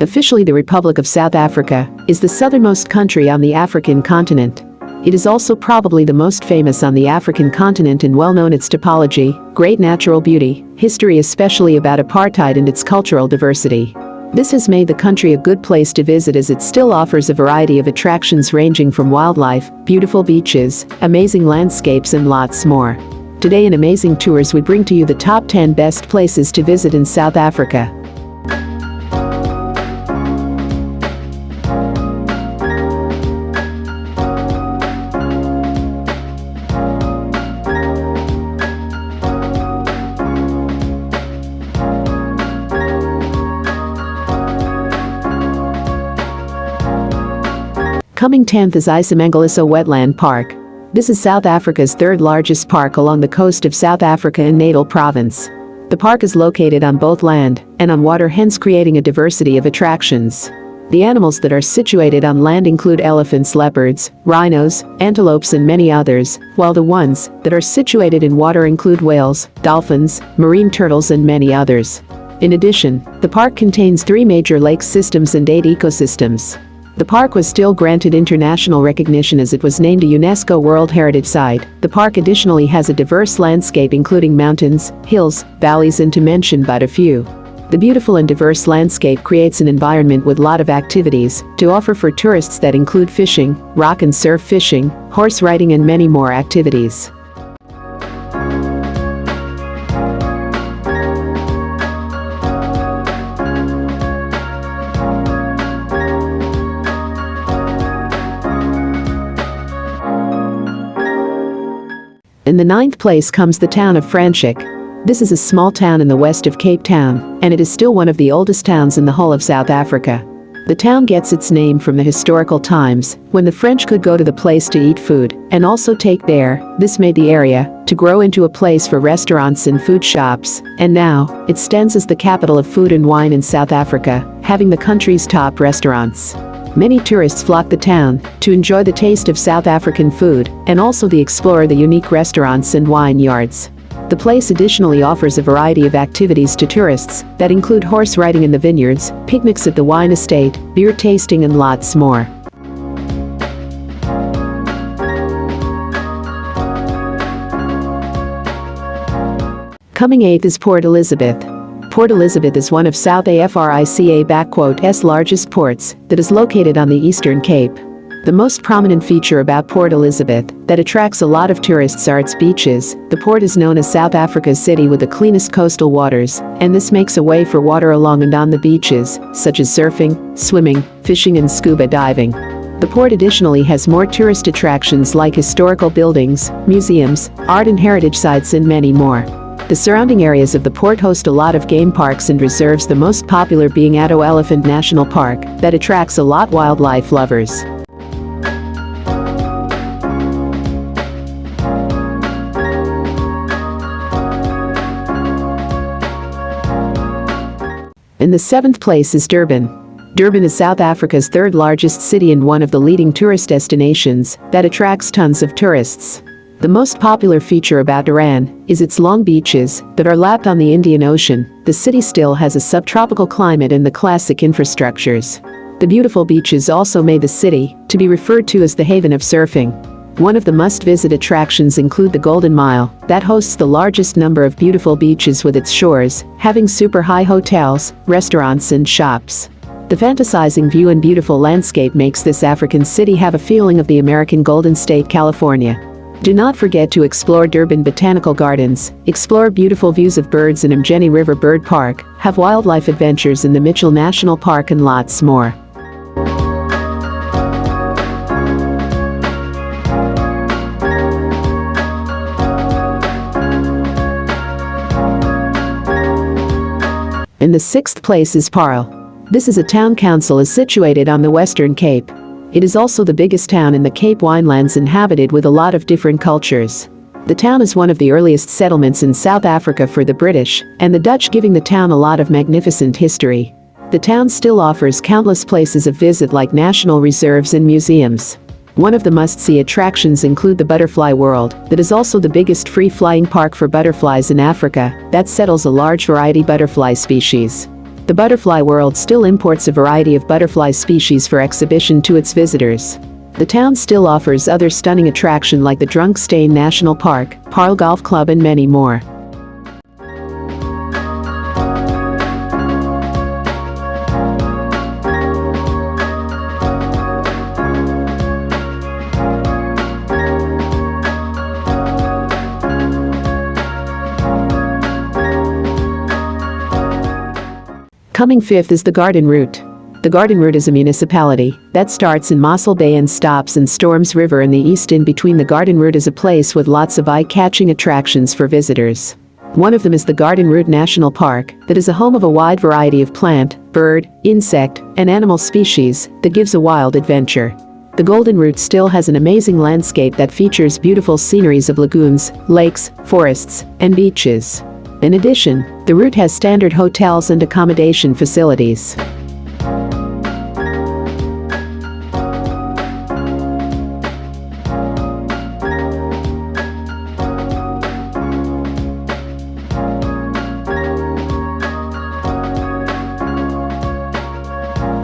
officially the Republic of South Africa, is the southernmost country on the African continent. It is also probably the most famous on the African continent and well known its topology, great natural beauty, history especially about apartheid and its cultural diversity. This has made the country a good place to visit as it still offers a variety of attractions ranging from wildlife, beautiful beaches, amazing landscapes and lots more. Today in Amazing Tours we bring to you the top 10 best places to visit in South Africa. Coming 10th is ISIMASINGO Wetland Park. This is South Africa's third largest park along the coast of South Africa in Natal Province. The park is located on both land and on water, hence creating a diversity of attractions. The animals that are situated on land include elephants, leopards, rhinos, antelopes and many others, while the ones that are situated in water include whales, dolphins, marine turtles and many others. In addition, the park contains 3 major lake systems and 8 ecosystems. The park was still granted international recognition as it was named a UNESCO World Heritage Site. The park additionally has a diverse landscape including mountains, hills, valleys and to mention but a few. The beautiful and diverse landscape creates an environment with a lot of activities to offer for tourists that include fishing, rock and surf fishing, horse riding and many more activities. In the 9th place comes the town of FRANKSHOuk. This is a small town in the west of Cape Town, and it is still one of the oldest towns in the whole of South Africa. The town gets its name from the historical times, when the French could go to the place to eat food, and also take there. This made the area to grow into a place for restaurants and food shops, and now, it stands as the capital of food and wine in South Africa, having the country's top restaurants. Many tourists flock the town to enjoy the taste of South African food and also to explore the unique restaurants and wine yards. The place additionally offers a variety of activities to tourists that include horse riding in the vineyards, picnics at the wine estate, beer tasting and lots more. Coming 8th is Port Elizabeth. Port Elizabeth is one of South Africa's largest ports that is located on the Eastern Cape. The most prominent feature about Port Elizabeth that attracts a lot of tourists are its beaches. The port is known as South Africa's city with the cleanest coastal waters, and this makes a way for water along and on the beaches, such as surfing, swimming, fishing and scuba diving. The port additionally has more tourist attractions like historical buildings, museums, art and heritage sites and many more. The surrounding areas of the port host a lot of game parks and reserves, the most popular being Addo Elephant National Park, that attracts a lot wildlife lovers. In the 7th place is Durban. Durban is South Africa's third largest city and one of the leading tourist destinations that attracts tons of tourists. The most popular feature about Durban is its long beaches that are lapped on the Indian Ocean. The city still has a subtropical climate and the classic infrastructures. The beautiful beaches also made the city to be referred to as the haven of surfing. One of the must-visit attractions include the Golden Mile, that hosts the largest number of beautiful beaches with its shores, having super high hotels, restaurants and shops. The fantasizing view and beautiful landscape makes this African city have a feeling of the American Golden State, California. Do not forget to explore Durban Botanical Gardens, explore beautiful views of birds in Mgeni River Bird Park, have wildlife adventures in the Mitchell National Park and lots more. In the 6th place is PAARL. This is a town council is situated on the Western Cape. It is also the biggest town in the Cape Winelands, inhabited with a lot of different cultures. The town is one of the earliest settlements in South Africa for the British and the Dutch, giving the town a lot of magnificent history. The town still offers countless places of visit like national reserves and museums. One of the must-see attractions include the Butterfly World, that is also the biggest free-flying park for butterflies in Africa, that settles a large variety butterfly species. The butterfly world still imports a variety of butterfly species for exhibition to its visitors. The town still offers other stunning attractions like the Drunkstain National Park, PAARL Golf Club and many more. Coming fifth is the Garden Route. The Garden Route is a municipality that starts in Mossel Bay and stops in Storms River in the east. In between the Garden Route is a place with lots of eye-catching attractions for visitors. One of them is the Garden Route National Park, that is a home of a wide variety of plant, bird, insect, and animal species that gives a wild adventure. The Golden Route still has an amazing landscape that features beautiful sceneries of lagoons, lakes, forests, and beaches. In addition, the route has standard hotels and accommodation facilities.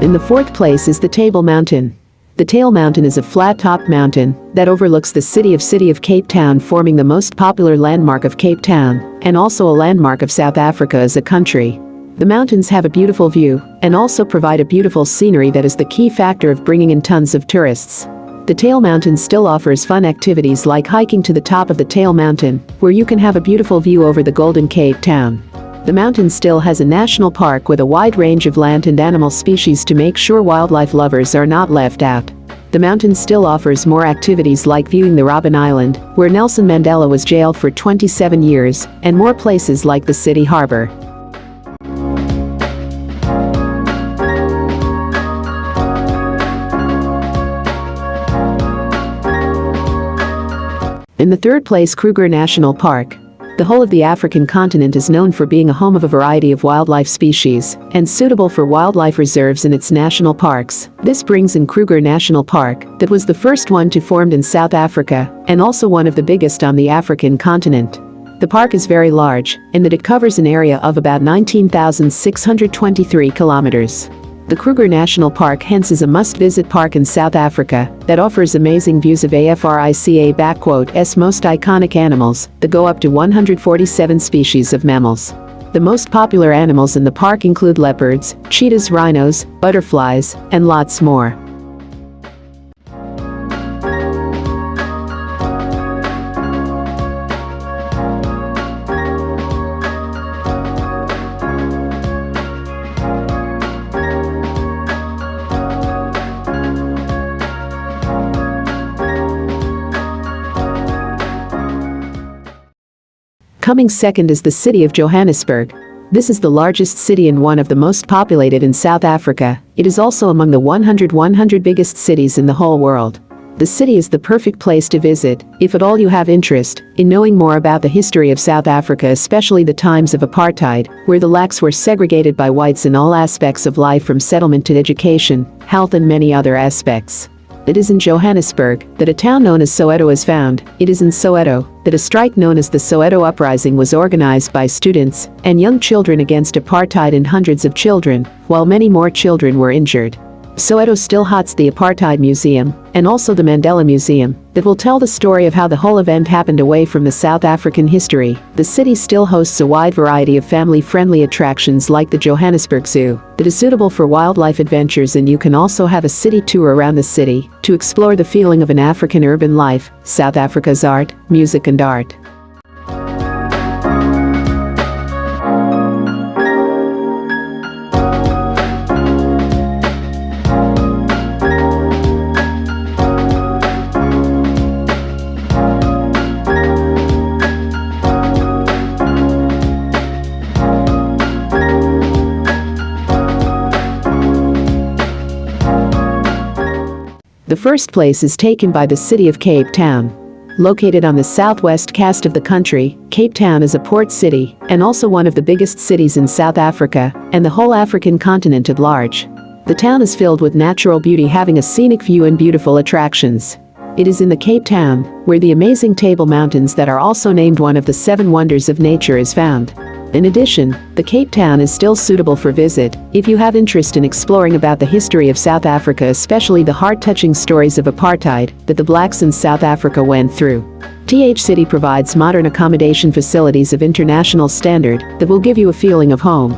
In the fourth place is the Table Mountain. The Table Mountain is a flat-topped mountain that overlooks the city of Cape Town, forming the most popular landmark of Cape Town, and also a landmark of South Africa as a country. The mountains have a beautiful view, and also provide a beautiful scenery that is the key factor of bringing in tons of tourists. The Table Mountain still offers fun activities like hiking to the top of the Table Mountain, where you can have a beautiful view over the Golden Cape Town. The mountain still has a national park with a wide range of plant and animal species to make sure wildlife lovers are not left out. The mountain still offers more activities like viewing the Robben Island, where Nelson Mandela was jailed for 27 years, and more places like the City Harbor. In the third place, Kruger National Park. The whole of the African continent is known for being a home of a variety of wildlife species, and suitable for wildlife reserves in its national parks. This brings in Kruger National Park, that was the first one to formed in South Africa, and also one of the biggest on the African continent. The park is very large, in that it covers an area of about 19,623 kilometers. The Kruger National Park hence is a must-visit park in South Africa that offers amazing views of Africa's most iconic animals that go up to 147 species of mammals. The most popular animals in the park include leopards, cheetahs, rhinos, butterflies, and lots more. Coming second is the city of Johannesburg. This is the largest city and one of the most populated in South Africa. It is also among the 100 biggest cities in the whole world. The city is the perfect place to visit, if at all you have interest in knowing more about the history of South Africa, especially the times of apartheid, where the blacks were segregated by whites in all aspects of life from settlement to education, health and many other aspects. It is in Johannesburg that a town known as Soweto is found. It is in Soweto that a strike known as the Soweto Uprising was organized by students and young children against apartheid, and hundreds of children, while many more children were injured. Soweto still hosts the Apartheid Museum and also the Mandela Museum that will tell the story of how the whole event happened away from the South African history. The city still hosts a wide variety of family-friendly attractions like the Johannesburg Zoo that is suitable for wildlife adventures, and you can also have a city tour around the city to explore the feeling of an African urban life, South Africa's art, music and art. The first place is taken by the city of Cape Town. Located on the southwest coast of the country, Cape Town is a port city and also one of the biggest cities in South Africa and the whole African continent at large. The town is filled with natural beauty, having a scenic view and beautiful attractions. It is in the Cape Town where the amazing Table Mountains, that are also named one of the 7 wonders of nature, is found. In addition, the Cape Town is still suitable for visit if you have interest in exploring about the history of South Africa, especially the heart-touching stories of apartheid that the blacks in South Africa went through. TH City provides modern accommodation facilities of international standard that will give you a feeling of home.